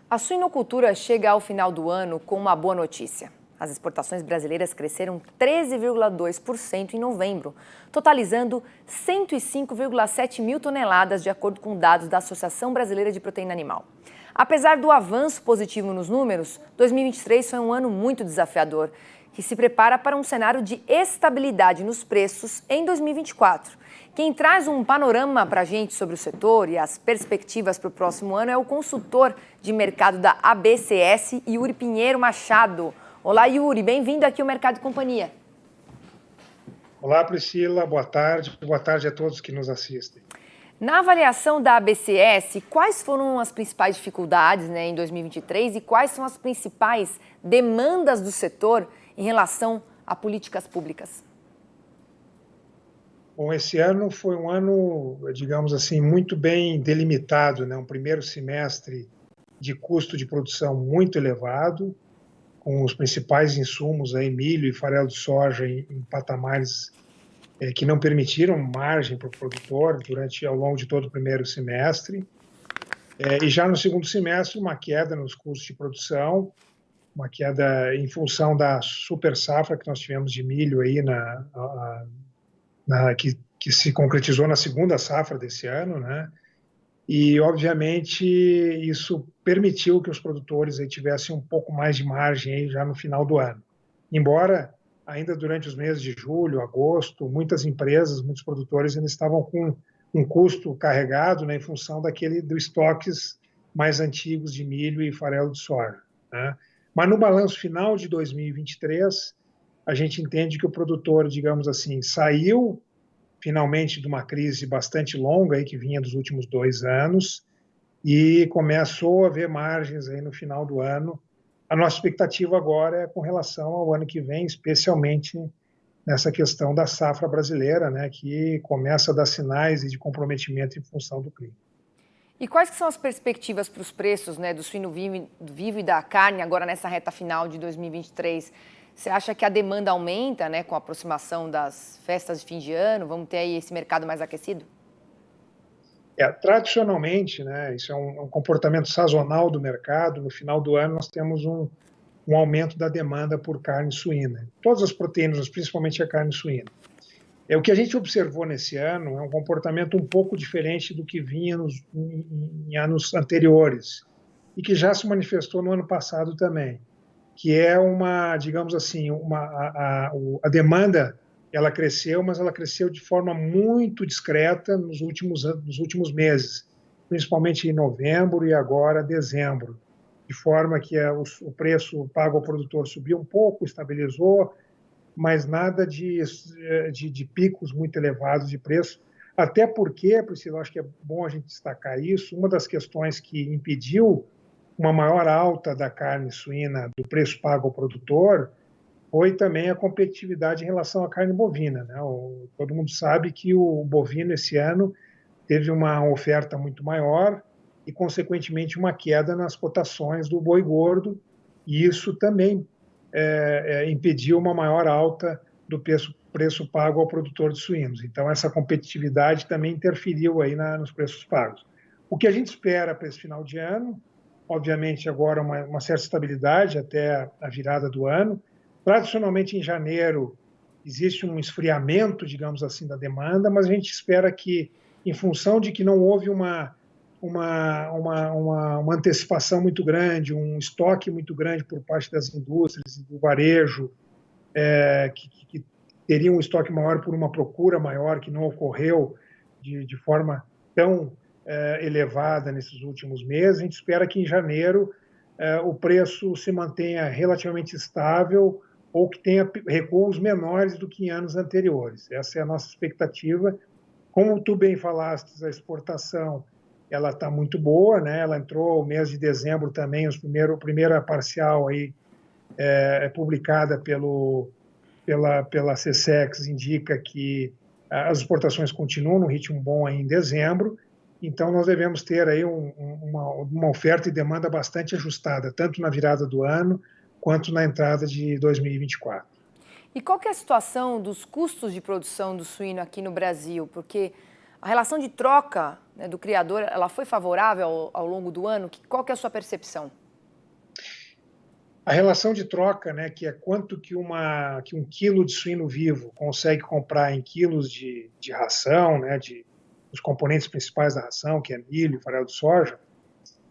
A suinocultura chega ao final do ano com uma boa notícia. As exportações brasileiras cresceram 13,2% em novembro, totalizando 105,7 mil toneladas, de acordo com dados da Associação Brasileira de Proteína Animal. Apesar do avanço positivo nos números, 2023 foi um ano muito desafiador, que se prepara para um cenário de estabilidade nos preços em 2024. Quem traz um panorama para a gente sobre o setor e as perspectivas para o próximo ano é o consultor de mercado da ABCS, Yuri Pinheiro Machado. Olá, Yuri, bem-vindo aqui ao Mercado e Companhia. Olá, Priscila, boa tarde a todos que nos assistem. Na avaliação da ABCS, quais foram as principais dificuldades em 2023 e quais são as principais demandas do setor em relação a políticas públicas? Bom, esse ano foi um ano, digamos assim, muito bem delimitado, Um primeiro semestre de custo de produção muito elevado, com os principais insumos, aí, milho e farelo de soja, em patamares que não permitiram margem para o produtor ao longo de todo o primeiro semestre. E já no segundo semestre, uma queda nos custos de produção, uma queda em função da super safra que nós tivemos de milho aí que se concretizou na segunda safra desse ano, E, obviamente, isso permitiu que os produtores aí tivessem um pouco mais de margem aí já no final do ano. Embora, ainda durante os meses de julho, agosto, muitos produtores ainda estavam com um custo carregado, em função dos estoques mais antigos de milho e farelo de soja, Mas no balanço final de 2023, a gente entende que o produtor, digamos assim, saiu finalmente de uma crise bastante longa aí, que vinha dos últimos 2 anos, e começou a haver margens aí no final do ano. A nossa expectativa agora é com relação ao ano que vem, especialmente nessa questão da safra brasileira, que começa a dar sinais de comprometimento em função do clima. E quais que são as perspectivas para os preços do suíno vivo e da carne agora nessa reta final de 2023? Você acha que a demanda aumenta, com a aproximação das festas de fim de ano? Vamos ter aí esse mercado mais aquecido? Tradicionalmente, isso é um comportamento sazonal do mercado. No final do ano, nós temos um aumento da demanda por carne suína. Todas as proteínas, mas principalmente a carne suína. O que a gente observou nesse ano é um comportamento um pouco diferente do que vinha em anos anteriores e que já se manifestou no ano passado também, que é digamos assim, a demanda, ela cresceu, mas ela cresceu de forma muito discreta nos últimos meses, principalmente em novembro e agora dezembro, de forma que o preço pago ao produtor subiu um pouco, estabilizou, mas nada de picos muito elevados de preço, até porque, Priscila, acho que é bom a gente destacar isso, uma das questões que impediu uma maior alta da carne suína, do preço pago ao produtor, foi também a competitividade em relação à carne bovina. Todo mundo sabe que o bovino esse ano teve uma oferta muito maior e, consequentemente, uma queda nas cotações do boi gordo, e isso também impediu uma maior alta do preço pago ao produtor de suínos. Então, essa competitividade também interferiu aí nos preços pagos. O que a gente espera para esse final de ano, obviamente, agora uma certa estabilidade até a virada do ano. Tradicionalmente, em janeiro, existe um esfriamento, digamos assim, da demanda, mas a gente espera que, em função de que não houve uma antecipação muito grande, um estoque muito grande por parte das indústrias e do varejo, que teria um estoque maior por uma procura maior, que não ocorreu de forma tão elevada nesses últimos meses. A gente espera que em janeiro o preço se mantenha relativamente estável ou que tenha recuos menores do que em anos anteriores. Essa é a nossa expectativa. Como tu bem falaste, a exportação ela está muito boa, Ela entrou no mês de dezembro também, a primeira parcial aí, publicada pela SECEX, indica que as exportações continuam no ritmo bom aí em dezembro. Então, nós devemos ter aí uma oferta e demanda bastante ajustada, tanto na virada do ano, quanto na entrada de 2024. E qual que é a situação dos custos de produção do suíno aqui no Brasil? Porque A relação de troca, né, do criador, ela foi favorável ao longo do ano? Qual que é a sua percepção? A relação de troca, né, que é quanto que um quilo de suíno vivo consegue comprar em quilos de ração, né, os componentes principais da ração, que é milho, farelo de soja,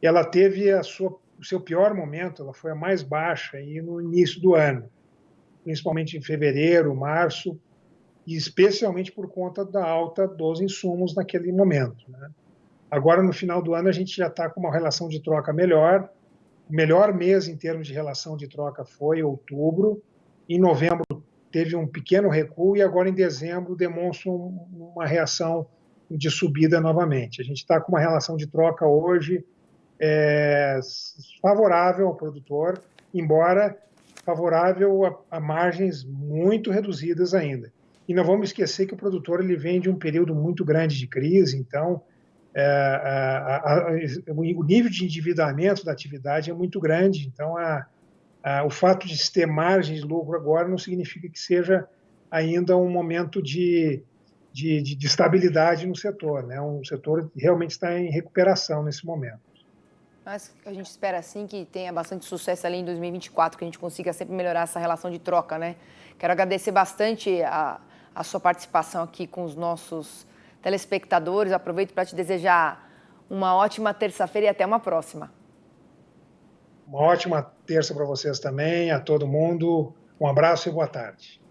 ela teve o seu pior momento, ela foi a mais baixa aí no início do ano, principalmente em fevereiro, março, e especialmente por conta da alta dos insumos naquele momento, né? Agora, no final do ano, a gente já está com uma relação de troca melhor. O melhor mês em termos de relação de troca foi outubro. Em novembro teve um pequeno recuo e agora em dezembro demonstra uma reação de subida novamente. A gente está com uma relação de troca hoje favorável ao produtor, embora favorável a margens muito reduzidas ainda. E não vamos esquecer que o produtor ele vem de um período muito grande de crise, então o nível de endividamento da atividade é muito grande, então o fato de se ter margem de lucro agora não significa que seja ainda um momento de estabilidade no setor, né? Um setor que realmente está em recuperação nesse momento. Mas a gente espera, sim, que tenha bastante sucesso ali em 2024, que a gente consiga sempre melhorar essa relação de troca, né? Quero agradecer bastante a sua participação aqui com os nossos telespectadores. Aproveito para te desejar uma ótima terça-feira e até uma próxima. Uma ótima terça para vocês também, a todo mundo. Um abraço e boa tarde.